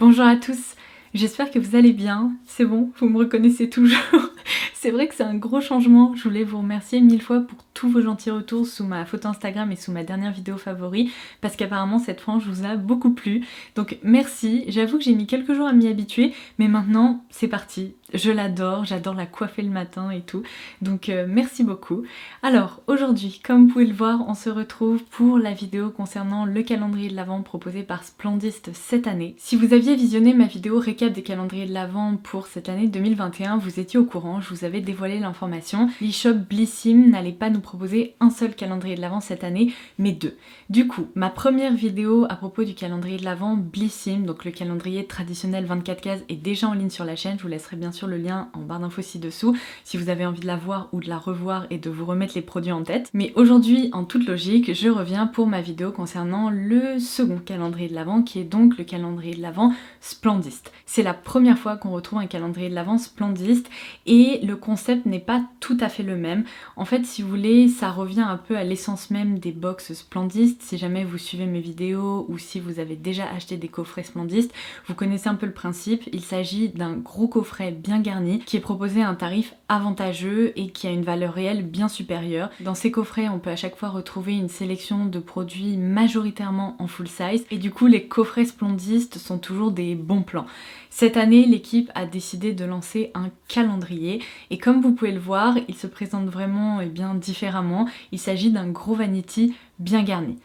Bonjour à tous, j'espère que vous allez bien. C'est bon, vous me reconnaissez toujours. C'est vrai que c'est un gros changement, je voulais vous remercier 1000 fois pour tous vos gentils retours sous ma photo Instagram et sous ma dernière vidéo favori, parce qu'apparemment cette frange vous a beaucoup plu. Donc merci, j'avoue que j'ai mis quelques jours à m'y habituer, mais maintenant c'est parti. Je l'adore, j'adore la coiffer le matin et tout, donc merci beaucoup. Alors aujourd'hui, comme vous pouvez le voir, on se retrouve pour la vidéo concernant le calendrier de l'Avent proposé par Splendist cette année. Si vous aviez visionné ma vidéo récap des calendriers de l'Avent pour cette année 2021, vous étiez au courant, je vous avais dévoilé l'information. L'e-shop Blissim n'allait pas nous proposer un seul calendrier de l'Avent cette année, mais deux. Du coup, ma première vidéo à propos du calendrier de l'Avent Blissim, donc le calendrier traditionnel 24 cases, est déjà en ligne sur la chaîne, je vous laisserai bien sûr le lien en barre d'infos ci-dessous si vous avez envie de la voir ou de la revoir et de vous remettre les produits en tête. Mais aujourd'hui, en toute logique, je reviens pour ma vidéo concernant le second calendrier de l'Avent, qui est donc le calendrier de l'Avent Splendist. C'est la première fois qu'on retrouve un calendrier de l'Avent Splendist et le concept n'est pas tout à fait le même. En fait, si vous voulez, ça revient un peu à l'essence même des box Splendist. Si jamais vous suivez mes vidéos ou si vous avez déjà acheté des coffrets Splendist, vous connaissez un peu le principe. Il s'agit d'un gros coffret bien garni qui est proposé à un tarif avantageux et qui a une valeur réelle bien supérieure. Dans ces coffrets, on peut à chaque fois retrouver une sélection de produits majoritairement en full size et du coup, les coffrets Splendist sont toujours des bons plans. Cette année, l'équipe a décidé de lancer un calendrier et comme vous pouvez le voir, il se présente vraiment bien différemment. Il s'agit d'un gros vanity bien garni.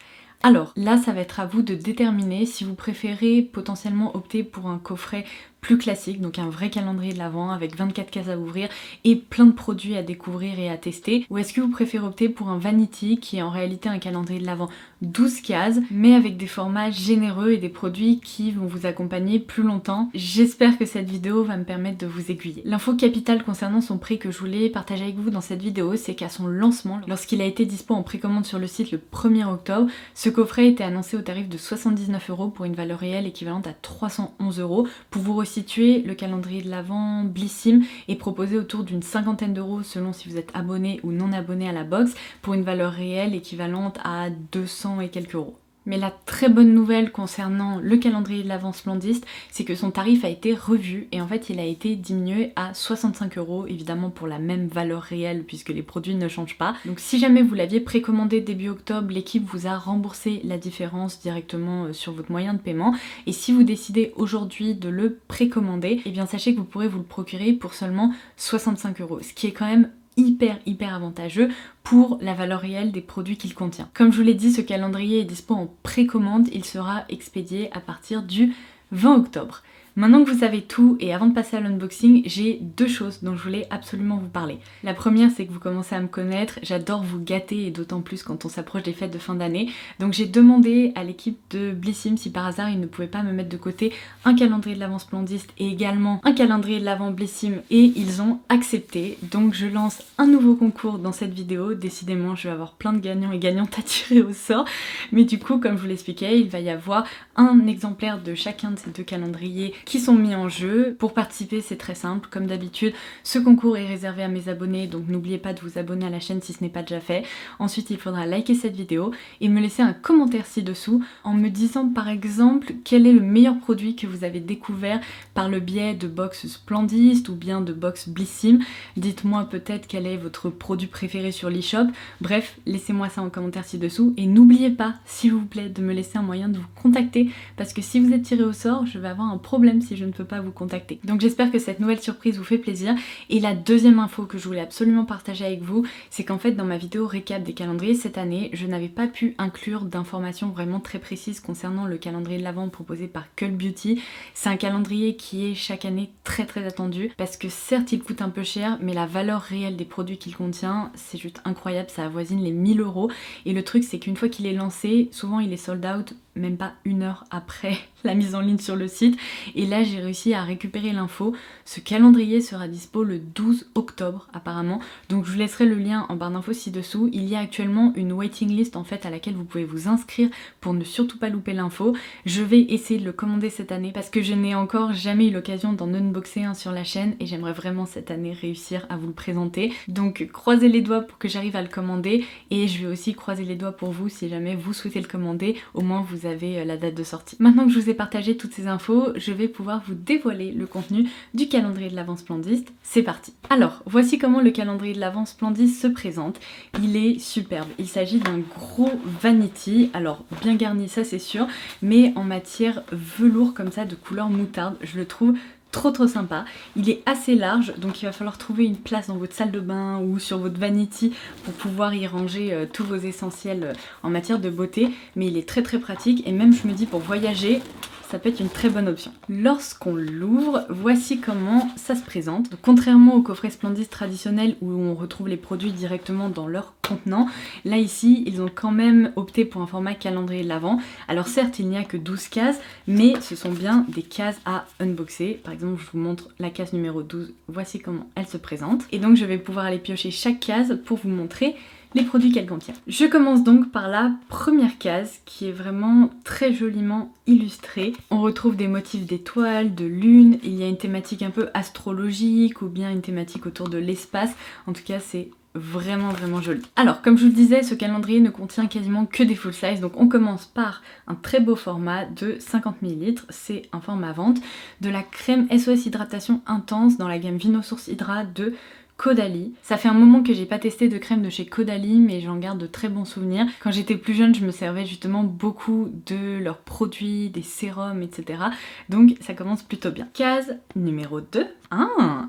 Alors là, ça va être à vous de déterminer si vous préférez potentiellement opter pour un coffret plus classique, donc un vrai calendrier de l'Avent avec 24 cases à ouvrir et plein de produits à découvrir et à tester, ou est-ce que vous préférez opter pour un vanity qui est en réalité un calendrier de l'Avent 12 cases, mais avec des formats généreux et des produits qui vont vous accompagner plus longtemps. J'espère que cette vidéo va me permettre de vous aiguiller. L'info capitale concernant son prix que je voulais partager avec vous dans cette vidéo, c'est qu'à son lancement, lorsqu'il a été dispo en précommande sur le site le 1er octobre, ce coffret était annoncé au tarif de 79 € pour une valeur réelle équivalente à 311 €. Pour vous resituer, le calendrier de l'Avent Blissim est proposé autour d'une cinquantaine d'euros selon si vous êtes abonné ou non abonné à la box, pour une valeur réelle équivalente à 200 et quelques euros. Mais la très bonne nouvelle concernant le calendrier de l'Avent Splendist, c'est que son tarif a été revu et en fait il a été diminué à 65 €, évidemment pour la même valeur réelle puisque les produits ne changent pas. Donc si jamais vous l'aviez précommandé début octobre, l'équipe vous a remboursé la différence directement sur votre moyen de paiement. Et si vous décidez aujourd'hui de le précommander, eh bien sachez que vous pourrez vous le procurer pour seulement 65 €, ce qui est quand même hyper avantageux pour la valeur réelle des produits qu'il contient. Comme je vous l'ai dit, ce calendrier est dispo en précommande, il sera expédié à partir du 20 octobre. Maintenant que vous savez tout et avant de passer à l'unboxing, j'ai deux choses dont je voulais absolument vous parler. La première, c'est que vous commencez à me connaître, j'adore vous gâter et d'autant plus quand on s'approche des fêtes de fin d'année. Donc j'ai demandé à l'équipe de Blissim si par hasard ils ne pouvaient pas me mettre de côté un calendrier de l'Avent Splendist et également un calendrier de l'Avent Blissim et ils ont accepté. Donc je lance un nouveau concours dans cette vidéo. Décidément, je vais avoir plein de gagnants et gagnantes à tirer au sort. Mais du coup, comme je vous l'expliquais, il va y avoir un exemplaire de chacun de ces deux calendriers qui sont mis en jeu. Pour participer, c'est très simple, comme d'habitude, ce concours est réservé à mes abonnés, donc n'oubliez pas de vous abonner à la chaîne si ce n'est pas déjà fait. Ensuite, il faudra liker cette vidéo et me laisser un commentaire ci-dessous en me disant par exemple quel est le meilleur produit que vous avez découvert par le biais de box Splendist ou bien de box Blissim. Dites-moi peut-être quel est votre produit préféré sur l'e-shop. Bref, laissez-moi ça en commentaire ci-dessous et n'oubliez pas, s'il vous plaît, de me laisser un moyen de vous contacter parce que si vous êtes tiré au sort, je vais avoir un problème si je ne peux pas vous contacter. Donc j'espère que cette nouvelle surprise vous fait plaisir. Et la deuxième info que je voulais absolument partager avec vous, c'est qu'en fait dans ma vidéo récap des calendriers cette année, je n'avais pas pu inclure d'informations vraiment très précises concernant le calendrier de l'Avent proposé par Cult Beauty. C'est un calendrier qui est chaque année très attendu parce que certes il coûte un peu cher, mais la valeur réelle des produits qu'il contient, c'est juste incroyable, ça avoisine les 1000 €. Et le truc c'est qu'une fois qu'il est lancé, souvent il est sold out même pas une heure après la mise en ligne sur le site. Et là j'ai réussi à récupérer l'info. Ce calendrier sera dispo le 12 octobre apparemment. Donc je vous laisserai le lien en barre d'infos ci-dessous. Il y a actuellement une waiting list en fait à laquelle vous pouvez vous inscrire pour ne surtout pas louper l'info. Je vais essayer de le commander cette année parce que je n'ai encore jamais eu l'occasion d'en unboxer un sur la chaîne et j'aimerais vraiment cette année réussir à vous le présenter. Donc croisez les doigts pour que j'arrive à le commander et je vais aussi croiser les doigts pour vous si jamais vous souhaitez le commander. Au moins vous vous avez la date de sortie. Maintenant que je vous ai partagé toutes ces infos, je vais pouvoir vous dévoiler le contenu du calendrier de l'Avent Splendiste. C'est parti. Alors, voici comment le calendrier de l'Avent Splendiste se présente. Il est superbe. Il s'agit d'un gros vanity, alors bien garni ça c'est sûr, mais en matière velours comme ça de couleur moutarde. Je le trouve trop sympa. Il est assez large, donc il va falloir trouver une place dans votre salle de bain ou sur votre vanity pour pouvoir y ranger tous vos essentiels en matière de beauté, mais il est très pratique et même je me dis pour voyager, ça peut être une très bonne option. Lorsqu'on l'ouvre, voici comment ça se présente. Donc, contrairement au coffret Splendiste traditionnel où on retrouve les produits directement dans leur contenant, là ici ils ont quand même opté pour un format calendrier de l'Avent. Alors certes il n'y a que 12 cases, mais ce sont bien des cases à unboxer. Par exemple je vous montre la case numéro 12, voici comment elle se présente. Et donc je vais pouvoir aller piocher chaque case pour vous montrer les produits qu'elle contient. Je commence donc par la première case qui est vraiment très joliment illustrée. On retrouve des motifs d'étoiles, de lune, il y a une thématique un peu astrologique ou bien une thématique autour de l'espace. En tout cas c'est vraiment joli. Alors comme je vous le disais, ce calendrier ne contient quasiment que des full size, donc on commence par un très beau format de 50 ml, c'est un format vente, de la crème SOS Hydratation Intense dans la gamme Vino Source Hydra de Caudalie. Ça fait un moment que j'ai pas testé de crème de chez Caudalie, mais j'en garde de très bons souvenirs. Quand j'étais plus jeune, je me servais justement beaucoup de leurs produits, des sérums, etc. Donc ça commence plutôt bien. Case numéro 2.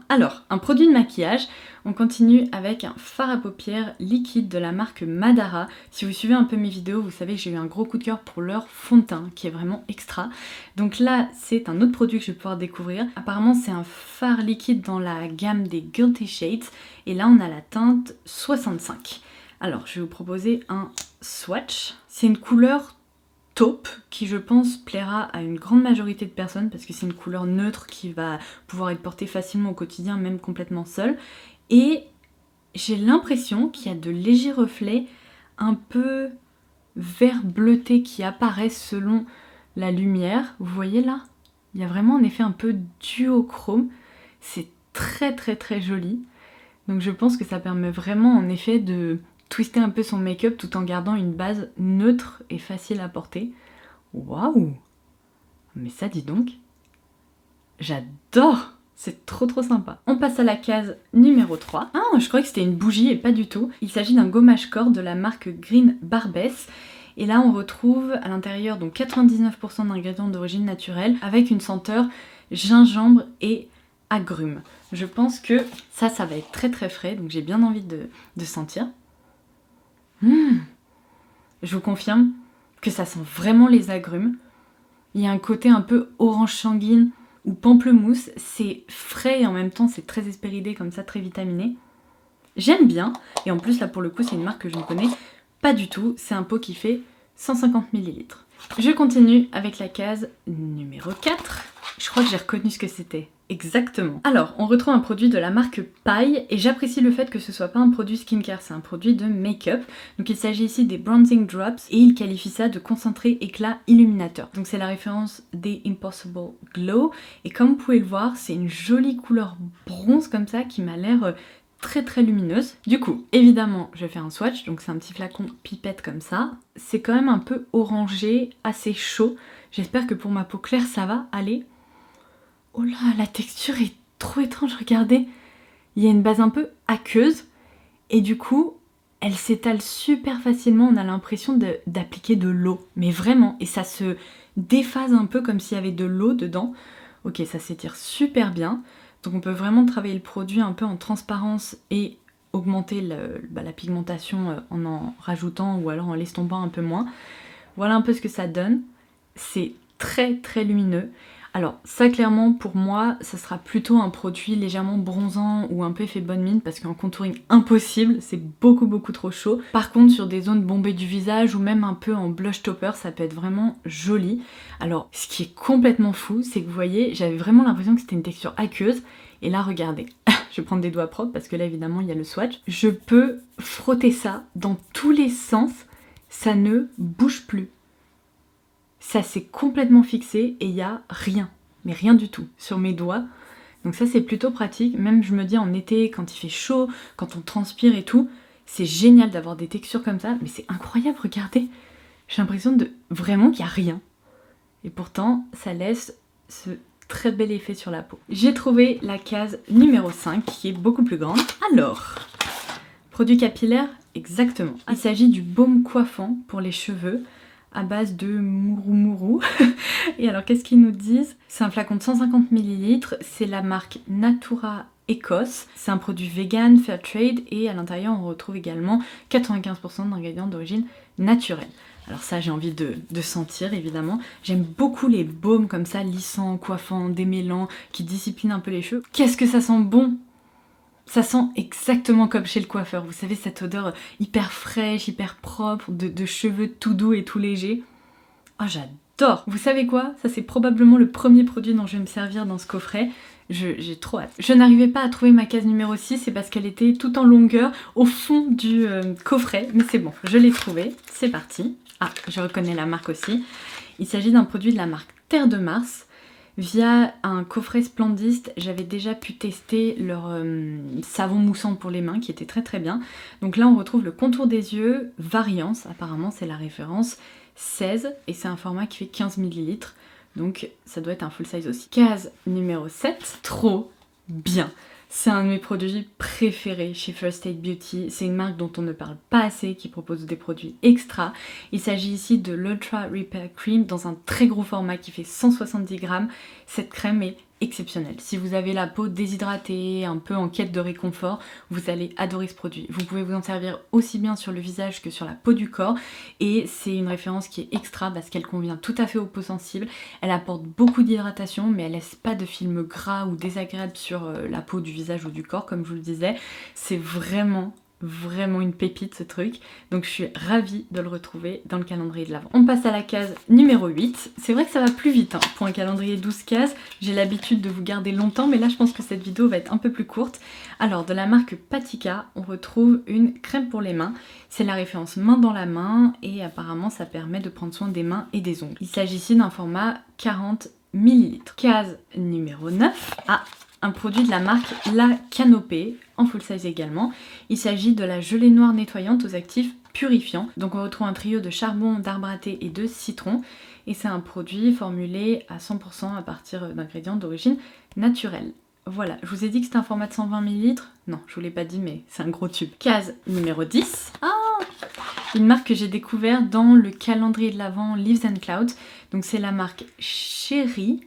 Alors, un produit de maquillage. On continue avec un fard à paupières liquide de la marque Madara. Si vous suivez un peu mes vidéos, vous savez que j'ai eu un gros coup de cœur pour leur fond de teint, qui est vraiment extra. Donc là, c'est un autre produit que je vais pouvoir découvrir. Apparemment, c'est un fard liquide dans la gamme des Guilty Shades. Et là, on a la teinte 65. Alors, je vais vous proposer un swatch. C'est une couleur taupe qui je pense plaira à une grande majorité de personnes parce que c'est une couleur neutre qui va pouvoir être portée facilement au quotidien, même complètement seule. Et j'ai l'impression qu'il y a de légers reflets un peu vert bleuté qui apparaissent selon la lumière. Vous voyez là? Il y a vraiment un effet un peu duochrome. C'est très joli. Donc je pense que ça permet vraiment en effet de twister un peu son make-up tout en gardant une base neutre et facile à porter. Waouh! Mais ça dis donc, j'adore! C'est trop sympa. On passe à la case numéro 3. Ah, je croyais que c'était une bougie et pas du tout. Il s'agit d'un gommage corps de la marque Green Barbess. Et là on retrouve à l'intérieur donc 99% d'ingrédients d'origine naturelle avec une senteur gingembre et agrumes. Je pense que ça va être très frais, donc j'ai bien envie de sentir. Je vous confirme que ça sent vraiment les agrumes. Il y a un côté un peu orange sanguine ou pamplemousse. C'est frais et en même temps c'est très hespéridé comme ça, très vitaminé. J'aime bien. Et en plus là pour le coup c'est une marque que je ne connais pas du tout. C'est un pot qui fait 150 ml. Je continue avec la case numéro 4. Je crois que j'ai reconnu ce que c'était. Exactement. Alors, on retrouve un produit de la marque Paille et j'apprécie le fait que ce soit pas un produit skincare, c'est un produit de make-up. Donc il s'agit ici des Bronzing Drops et il qualifie ça de concentré éclat illuminateur. Donc c'est la référence des Impossible Glow et comme vous pouvez le voir, c'est une jolie couleur bronze comme ça qui m'a l'air très lumineuse. Du coup, évidemment, je vais faire un swatch, donc c'est un petit flacon pipette comme ça. C'est quand même un peu orangé, assez chaud. J'espère que pour ma peau claire, ça va aller. Oh là, la texture est trop étrange, regardez. Il y a une base un peu aqueuse et du coup, elle s'étale super facilement. On a l'impression d'appliquer de l'eau, mais vraiment. Et ça se déphase un peu comme s'il y avait de l'eau dedans. Ok, ça s'étire super bien. Donc on peut vraiment travailler le produit un peu en transparence et augmenter la pigmentation en rajoutant ou alors en l'estompant un peu moins. Voilà un peu ce que ça donne. C'est très lumineux. Alors ça clairement pour moi ça sera plutôt un produit légèrement bronzant ou un peu effet bonne mine parce qu'en contouring impossible, c'est beaucoup trop chaud. Par contre sur des zones bombées du visage ou même un peu en blush topper ça peut être vraiment joli. Alors ce qui est complètement fou c'est que vous voyez j'avais vraiment l'impression que c'était une texture aqueuse et là regardez, je vais prendre des doigts propres parce que là évidemment il y a le swatch. Je peux frotter ça dans tous les sens, ça ne bouge plus. Ça s'est complètement fixé et il n'y a rien, mais rien du tout sur mes doigts. Donc ça c'est plutôt pratique, même je me dis en été quand il fait chaud, quand on transpire et tout, c'est génial d'avoir des textures comme ça, mais c'est incroyable, regardez. J'ai l'impression de vraiment qu'il n'y a rien. Et pourtant, ça laisse ce très bel effet sur la peau. J'ai trouvé la case numéro 5 qui est beaucoup plus grande. Alors, produit capillaire, exactement. Il s'agit du baume coiffant pour les cheveux à base de mourou. Et alors, qu'est-ce qu'ils nous disent? C'est un flacon de 150 ml, c'est la marque Natura Écosse. C'est un produit vegan, fair trade, et à l'intérieur, on retrouve également 95% d'ingrédients d'origine naturelle. Alors ça, j'ai envie de sentir, évidemment. J'aime beaucoup les baumes comme ça, lissants, coiffants, démêlants, qui disciplinent un peu les cheveux. Qu'est-ce que ça sent bon! Ça sent exactement comme chez le coiffeur. Vous savez, cette odeur hyper fraîche, hyper propre, de cheveux tout doux et tout légers. Oh, j'adore! Vous savez quoi? Ça, c'est probablement le premier produit dont je vais me servir dans ce coffret. J'ai trop hâte. Je n'arrivais pas à trouver ma case numéro 6, c'est parce qu'elle était tout en longueur au fond du coffret. Mais c'est bon, je l'ai trouvée. C'est parti. Ah, je reconnais la marque aussi. Il s'agit d'un produit de la marque Terre de Mars. Via un coffret Splendist, j'avais déjà pu tester leur savon moussant pour les mains qui était très très bien. Donc là on retrouve le contour des yeux, Variance, apparemment c'est la référence 16 et c'est un format qui fait 15 ml. Donc ça doit être un full size aussi. Case numéro 7, trop bien. C'est un de mes produits préférés chez First Aid Beauty. C'est une marque dont on ne parle pas assez, qui propose des produits extra. Il s'agit ici de l'Ultra Repair Cream dans un très gros format qui fait 170 grammes. Cette crème est exceptionnelle. Si vous avez la peau déshydratée, un peu en quête de réconfort, vous allez adorer ce produit. Vous pouvez vous en servir aussi bien sur le visage que sur la peau du corps. Et c'est une référence qui est extra parce qu'elle convient tout à fait aux peaux sensibles. Elle apporte beaucoup d'hydratation, mais elle laisse pas de film gras ou désagréable sur la peau du visage ou du corps, comme je vous le disais. C'est vraiment une pépite ce truc, donc je suis ravie de le retrouver dans le calendrier de l'Avent. On passe à la case numéro 8. C'est vrai que ça va plus vite hein. Pour un calendrier 12 cases, j'ai l'habitude de vous garder longtemps, mais là je pense que cette vidéo va être un peu plus courte. Alors de la marque Patika, on retrouve une crème pour les mains. C'est la référence main dans la main et apparemment ça permet de prendre soin des mains et des ongles. Il s'agit ici d'un format 40 ml. Case numéro 9. Un produit de la marque La Canopée, en full size également. Il s'agit de la gelée noire nettoyante aux actifs purifiants. Donc on retrouve un trio de charbon, d'arbre à thé et de citron. Et c'est un produit formulé à 100% à partir d'ingrédients d'origine naturelle. Voilà, je vous ai dit que c'était un format de 120 ml. Non, je vous l'ai pas dit, mais c'est un gros tube. Case numéro 10. Une marque que j'ai découvert dans le calendrier de l'Avent Leaves and Clouds. Donc c'est la marque Chérie.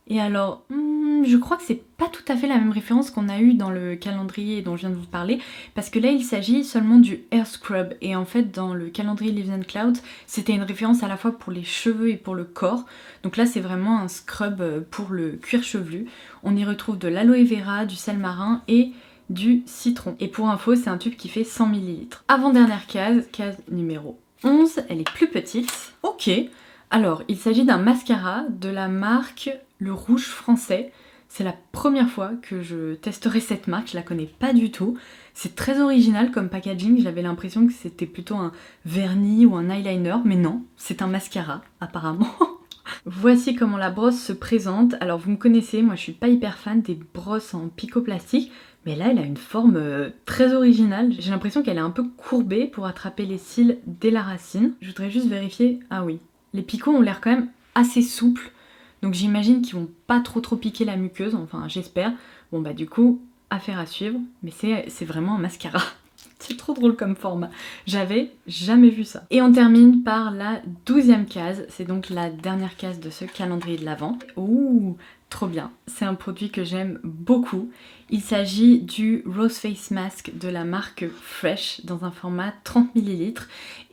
Et alors, je crois que c'est pas tout à fait la même référence qu'on a eu dans le calendrier dont je viens de vous parler, parce que là il s'agit seulement du Hair Scrub, et en fait dans le calendrier Leaves and Clouds, c'était une référence à la fois pour les cheveux et pour le corps, donc là c'est vraiment un scrub pour le cuir chevelu. On y retrouve de l'aloe vera, du sel marin et du citron. Et pour info, c'est un tube qui fait 100 ml. Avant-dernière case, case numéro 11, elle est plus petite. Ok, alors il s'agit d'un mascara de la marque Le Rouge Français. C'est la première fois que je testerai cette marque, je la connais pas du tout. C'est très original comme packaging, j'avais l'impression que c'était plutôt un vernis ou un eyeliner, mais non, c'est un mascara apparemment. Voici comment la brosse se présente. Alors vous me connaissez, moi je suis pas hyper fan des brosses en picot plastique, mais là elle a une forme très originale. J'ai l'impression qu'elle est un peu courbée pour attraper les cils dès la racine. Je voudrais juste vérifier, ah oui, les picots ont l'air quand même assez souples. Donc j'imagine qu'ils vont pas trop piquer la muqueuse, enfin j'espère. Bon bah du coup, affaire à suivre, mais c'est vraiment un mascara. C'est trop drôle comme format, j'avais jamais vu ça. Et on termine par la 12e case, c'est donc la dernière case de ce calendrier de l'Avent. Ouh, trop bien, c'est un produit que j'aime beaucoup. Il s'agit du Rose Face Mask de la marque Fresh dans un format 30 ml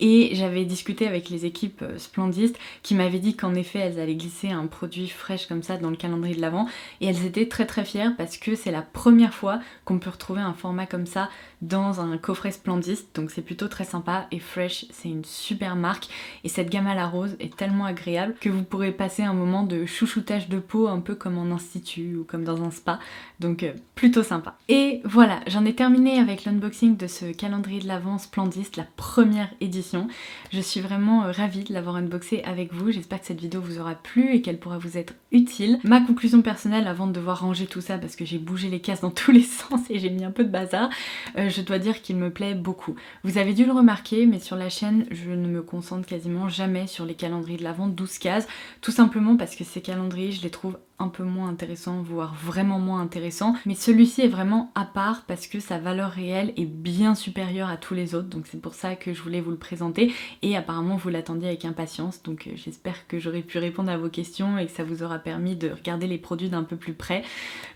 et j'avais discuté avec les équipes Splendist qui m'avaient dit qu'en effet elles allaient glisser un produit Fresh comme ça dans le calendrier de l'Avent et elles étaient très fières parce que c'est la première fois qu'on peut retrouver un format comme ça dans un coffret Splendist, donc c'est plutôt très sympa. Et Fresh c'est une super marque et cette gamme à la rose est tellement agréable que vous pourrez passer un moment de chouchoutage de peau un peu comme en institut ou comme dans un spa, donc plutôt sympa. Et voilà, j'en ai terminé avec l'unboxing de ce calendrier de l'Avent Splendiste, la première édition. Je suis vraiment ravie de l'avoir unboxé avec vous, j'espère que cette vidéo vous aura plu et qu'elle pourra vous être utile. Ma conclusion personnelle avant de devoir ranger tout ça, parce que j'ai bougé les cases dans tous les sens et j'ai mis un peu de bazar, je dois dire qu'il me plaît beaucoup. Vous avez dû le remarquer, mais sur la chaîne, je ne me concentre quasiment jamais sur les calendriers de l'Avent 12 cases, tout simplement parce que ces calendriers, je les trouve un peu moins intéressants, voire vraiment moins intéressants. Mais celui-ci est vraiment à part parce que sa valeur réelle est bien supérieure à tous les autres, donc c'est pour ça que je voulais vous le présenter et apparemment vous l'attendiez avec impatience, donc j'espère que j'aurai pu répondre à vos questions et que ça vous aura permis de regarder les produits d'un peu plus près.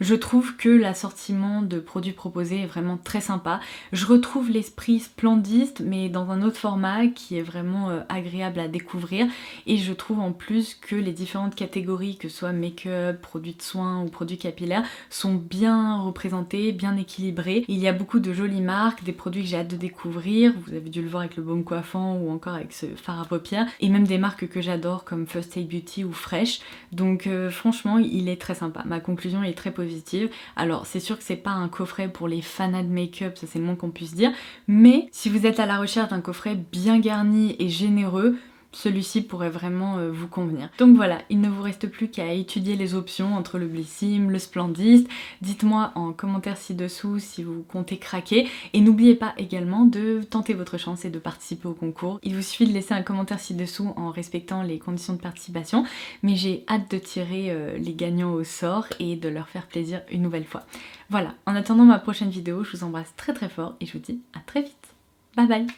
Je trouve que l'assortiment de produits proposés est vraiment très sympa. Je retrouve l'esprit splendiste mais dans un autre format qui est vraiment agréable à découvrir, et je trouve en plus que les différentes catégories, que ce soit make-up, produits de soins ou produits capillaires, sont bien représentés, bien équilibrés. Il y a beaucoup de jolies marques, des produits que j'ai hâte de découvrir, vous avez dû le voir avec le baume coiffant ou encore avec ce fard à paupières, et même des marques que j'adore comme First Aid Beauty ou Fresh, donc franchement il est très sympa. Ma conclusion est très positive. Alors c'est sûr que c'est pas un coffret pour les fanas de make-up, ça c'est le moins qu'on puisse dire, mais si vous êtes à la recherche d'un coffret bien garni et généreux, celui-ci pourrait vraiment vous convenir. Donc voilà, il ne vous reste plus qu'à étudier les options entre le Blissim, le Splendiste. Dites-moi en commentaire ci-dessous si vous comptez craquer. Et n'oubliez pas également de tenter votre chance et de participer au concours. Il vous suffit de laisser un commentaire ci-dessous en respectant les conditions de participation. Mais j'ai hâte de tirer les gagnants au sort et de leur faire plaisir une nouvelle fois. Voilà, en attendant ma prochaine vidéo, je vous embrasse très très fort et je vous dis à très vite. Bye bye!